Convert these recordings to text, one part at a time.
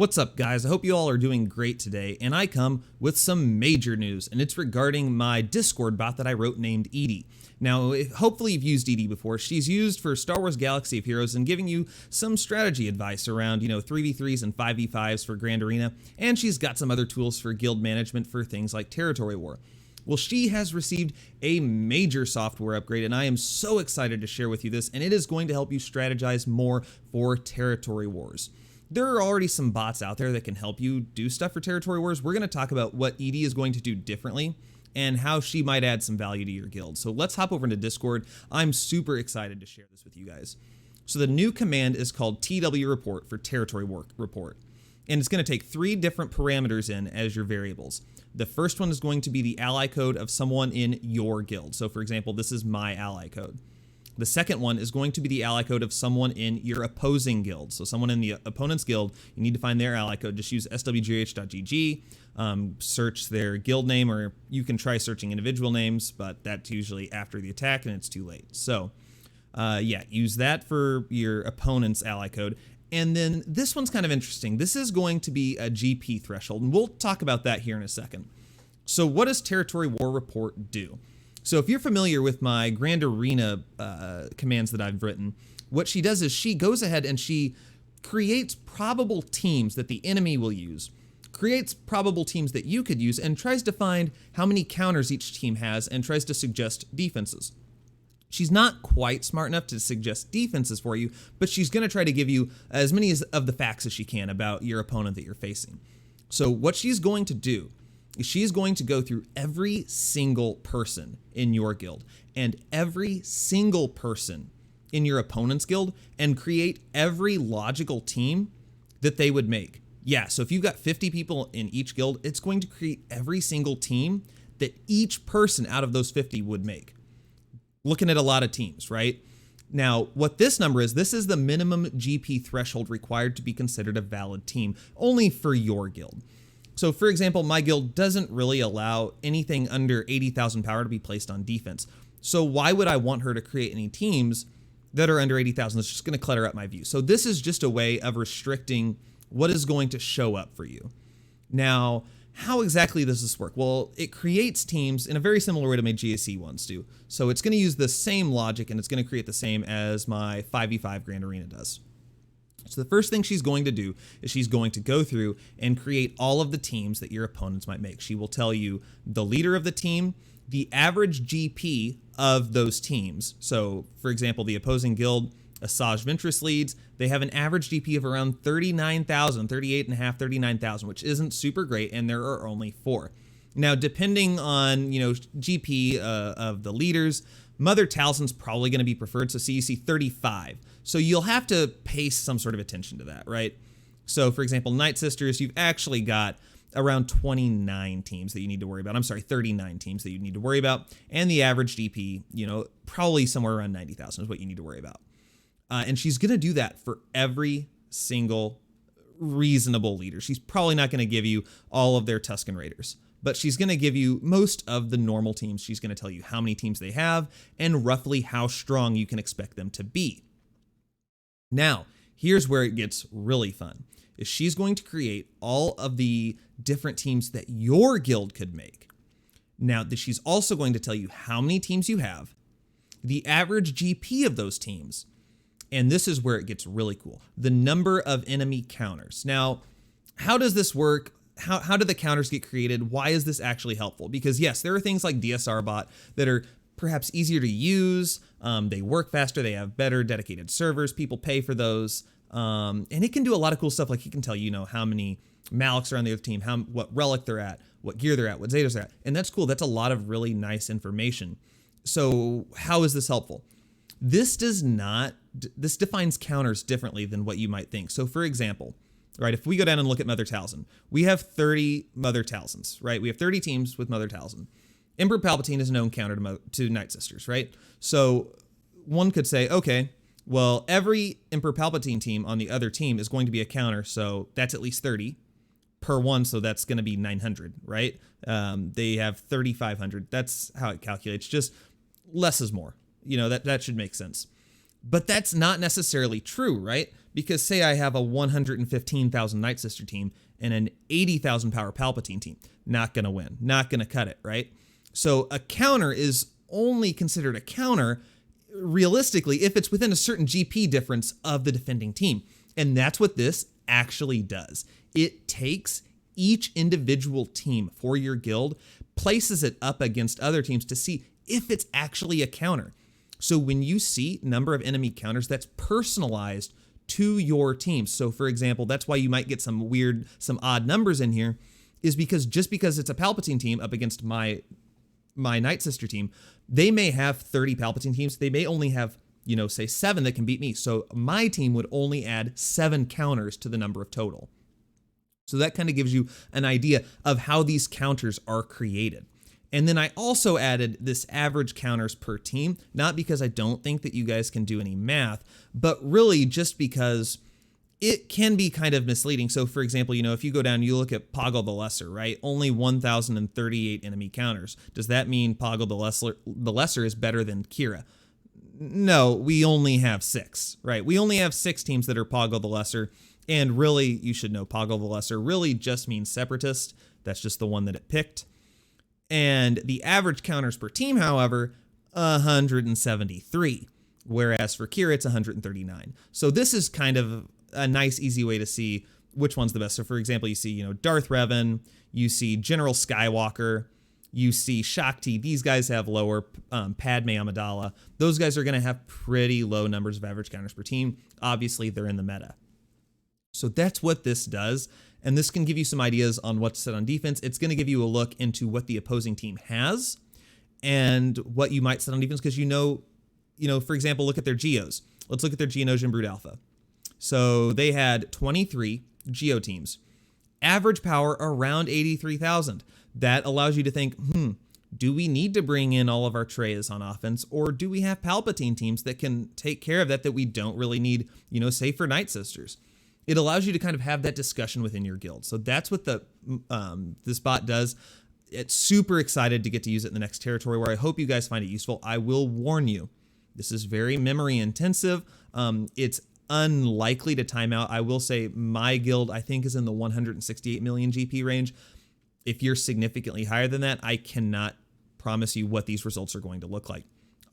What's up, guys? I hope you all are doing great today, and I come with some major news, and it's regarding my Discord bot that I wrote named EDI. Now, hopefully you've used EDI before. She's used for Star Wars Galaxy of Heroes and giving you some strategy advice around, 3v3s and 5v5s for Grand Arena, and she's got some other tools for guild management for things like Territory War. Well, she has received a major software upgrade, and I am so excited to share with you this, and it is going to help you strategize more for Territory Wars. There are already some bots out there that can help you do stuff for Territory Wars. We're going to talk about what EDI is going to do differently and how she might add some value to your guild. So let's hop over into Discord. I'm super excited to share this with you guys. So the new command is called TW report for Territory report. And it's going to take 3 different parameters in as your variables. The first one is going to be the ally code of someone in your guild. So for example, this is my ally code. The second one is going to be the ally code of someone in your opposing guild. So someone in the opponent's guild, you need to find their ally code. Just use SWGOH.gg, search their guild name, or you can try searching individual names, but that's usually after the attack and it's too late. So yeah, use that for your opponent's ally code. And then this one's kind of interesting. This is going to be a GP threshold, and we'll talk about that here in a second. So what does Territory War Report do? So if you're familiar with my Grand Arena commands that I've written, what she does is she goes ahead and she creates probable teams that the enemy will use, creates probable teams that you could use, and tries to find how many counters each team has and tries to suggest defenses. She's not quite smart enough to suggest defenses for you, but she's going to try to give you as many of the facts as she can about your opponent that you're facing. So what she's going to do is she's going to go through every single person in your guild and every single person in your opponent's guild and create every logical team that they would make. Yeah, so if you've got 50 people in each guild, it's going to create every single team that each person out of those 50 would make. Looking at a lot of teams, right? Now, what this number is, this is the minimum GP threshold required to be considered a valid team, only for your guild. So for example, my guild doesn't really allow anything under 80,000 power to be placed on defense. So why would I want her to create any teams that are under 80,000? It's just going to clutter up my view. So this is just a way of restricting what is going to show up for you. Now, how exactly does this work? Well, it creates teams in a very similar way to my GSE ones do. So it's going to use the same logic and it's going to create the same as my 5v5 Grand Arena does. So the first thing she's going to do is she's going to go through and create all of the teams that your opponents might make. She will tell you the leader of the team, the average GP of those teams. So for example, the opposing guild, Asajj Ventress leads, they have an average GP of around 39,000, 38.5, 39,000, which isn't super great, and there are only 4. Now, depending on, GP of the leaders, Mother Talzin's probably going to be preferred, so CEC 35. So you'll have to pay some sort of attention to that, right? So for example, Night Sisters, you've actually got around 29 teams that you need to worry about. I'm sorry, 39 teams that you need to worry about. And the average GP, probably somewhere around 90,000 is what you need to worry about. And she's going to do that for every single reasonable leader. She's probably not going to give you all of their Tusken Raiders, but she's going to give you most of the normal teams. She's going to tell you how many teams they have and roughly how strong you can expect them to be. Now, here's where it gets really fun, is she's going to create all of the different teams that your guild could make. Now, she's also going to tell you how many teams you have, the average GP of those teams, and this is where it gets really cool, the number of enemy counters. Now, how does this work? How do the counters get created? Why is this actually helpful? Because yes, there are things like DSR bot that are perhaps easier to use. They work faster. They have better dedicated servers. People pay for those. And it can do a lot of cool stuff. Like it can tell you, how many Malaks are on the other team, what relic they're at, what gear they're at, what Zetas they're at. And that's cool. That's a lot of really nice information. So how is this helpful? This defines counters differently than what you might think. So for example, right, if we go down and look at Mother Talzin, we have 30 Mother Talzins, right? We have 30 teams with Mother Talzin. Emperor Palpatine is a known counter to Night Sisters, right? So one could say, okay, well, every Emperor Palpatine team on the other team is going to be a counter, so that's at least 30 per one, so that's going to be 900, right? They have 3,500. That's how it calculates. Just less is more. That should make sense. But that's not necessarily true, right? Because say I have a 115,000 Night Sister team and an 80,000 power Palpatine team. Not going to win. Not going to cut it, right? So a counter is only considered a counter realistically if it's within a certain GP difference of the defending team. And that's what this actually does. It takes each individual team for your guild, places it up against other teams to see if it's actually a counter. So when you see number of enemy counters, that's personalized to your team. So for example, that's why you might get some odd numbers in here, is because just because it's a Palpatine team up against my Night Sister team, they may have 30 Palpatine teams. They may only have, say 7 that can beat me. So my team would only add 7 counters to the number of total. So that kind of gives you an idea of how these counters are created. And then I also added this average counters per team, not because I don't think that you guys can do any math, but really just because it can be kind of misleading. So for example, if you go down, you look at Poggle the Lesser, right? Only 1,038 enemy counters. Does that mean Poggle the Lesser is better than Kira? No, we only have 6, right? We only have 6 teams that are Poggle the Lesser. And really, you should know Poggle the Lesser really just means Separatist. That's just the one that it picked. And the average counters per team, however, 173, whereas for Kira, it's 139. So this is kind of a nice, easy way to see which one's the best. So for example, you see, Darth Revan, you see General Skywalker, you see Shakti. These guys have lower, Padme Amidala. Those guys are going to have pretty low numbers of average counters per team. Obviously, they're in the meta. So that's what this does. And this can give you some ideas on what to set on defense. It's going to give you a look into what the opposing team has and what you might set on defense. Because for example, look at their Geos. Let's look at their Geonosian Brood Alpha. So they had 23 Geo teams. Average power around 83,000. That allows you to think, do we need to bring in all of our Treyas on offense? Or do we have Palpatine teams that can take care of that we don't really need, say for Night Sisters? It allows you to kind of have that discussion within your guild. So that's what this bot does. It's super excited to get to use it in the next territory where I hope you guys find it useful. I will warn you, this is very memory intensive. It's unlikely to time out. I will say my guild, I think, is in the 168 million GP range. If you're significantly higher than that, I cannot promise you what these results are going to look like.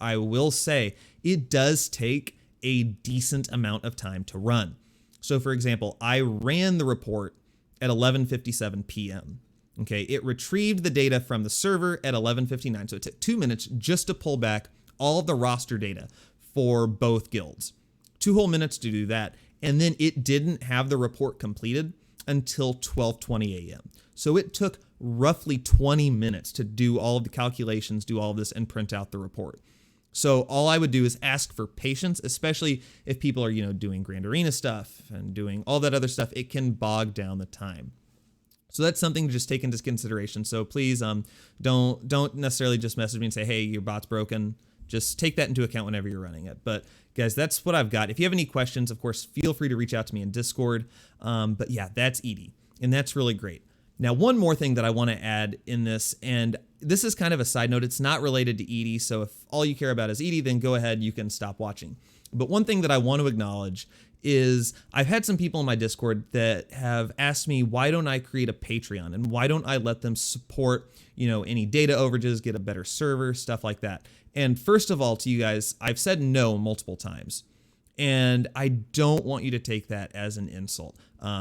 I will say it does take a decent amount of time to run. So for example, I ran the report at 11:57 p.m. Okay, it retrieved the data from the server at 11:59. So it took 2 minutes just to pull back all of the roster data for both guilds. 2 whole minutes to do that. And then it didn't have the report completed until 12:20 a.m. So it took roughly 20 minutes to do all of the calculations, do all of this, and print out the report. So all I would do is ask for patience, especially if people are, doing Grand Arena stuff and doing all that other stuff. It can bog down the time. So that's something to just take into consideration. So please don't necessarily just message me and say, hey, your bot's broken. Just take that into account whenever you're running it. But guys, that's what I've got. If you have any questions, of course, feel free to reach out to me in Discord. But yeah, that's EDI, and that's really great. Now, one more thing that I want to add in this, and this is kind of a side note. It's not related to EDI, so if all you care about is EDI, then go ahead, you can stop watching. But one thing that I want to acknowledge is I've had some people in my Discord that have asked me, why don't I create a Patreon, and why don't I let them support, any data overages, get a better server, stuff like that. And first of all, to you guys, I've said no multiple times. And I don't want you to take that as an insult,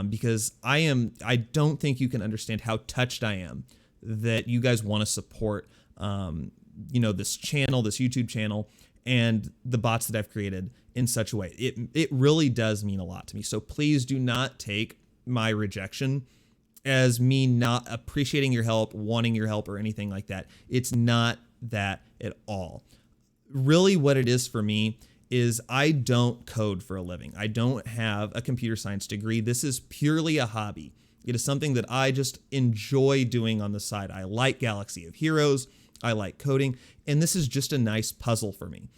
because I don't think you can understand how touched I am that you guys want to support, this channel, this YouTube channel, and the bots that I've created in such a way. It really does mean a lot to me. So please do not take my rejection as me not appreciating your help, wanting your help, or anything like that. It's not that at all. Really what it is for me is I don't code for a living. I don't have a computer science degree. This is purely a hobby. It is something that I just enjoy doing on the side. I like Galaxy of Heroes. I like coding, and this is just a nice puzzle for me.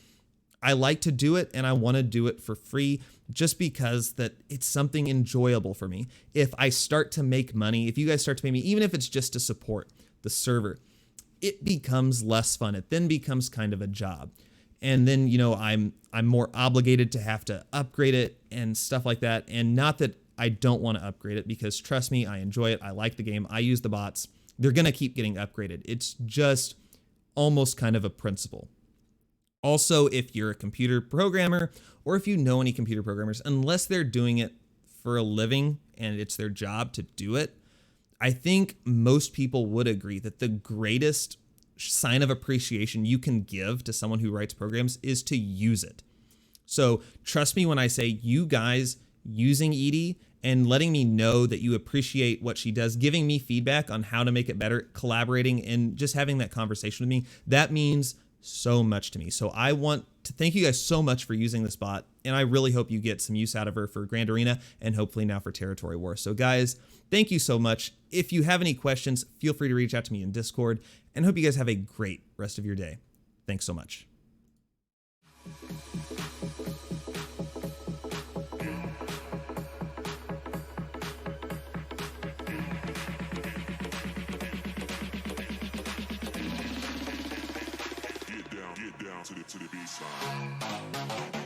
I like to do it, and I want to do it for free just because that it's something enjoyable for me. If I start to make money, if you guys start to pay me, even if it's just to support the server, it becomes less fun. It then becomes kind of a job. and then I'm more obligated to have to upgrade it and stuff like that. And not that I don't want to upgrade it, because trust me, I enjoy it. I like the game. I use the bots. They're going to keep getting upgraded. It's just almost kind of a principle. Also, if you're a computer programmer, or if you know any computer programmers, unless they're doing it for a living and it's their job to do it, I think most people would agree that the greatest sign of appreciation you can give to someone who writes programs is to use it. So trust me when I say, you guys using EDI and letting me know that you appreciate what she does, giving me feedback on how to make it better, collaborating, and just having that conversation with me, that means so much to me. So I want to thank you guys so much for using this bot, and I really hope you get some use out of her for Grand Arena and hopefully now for Territory War. So guys, thank you so much. If you have any questions, feel free to reach out to me in Discord, and hope you guys have a great rest of your day. Thanks so much. Get down to the baseline.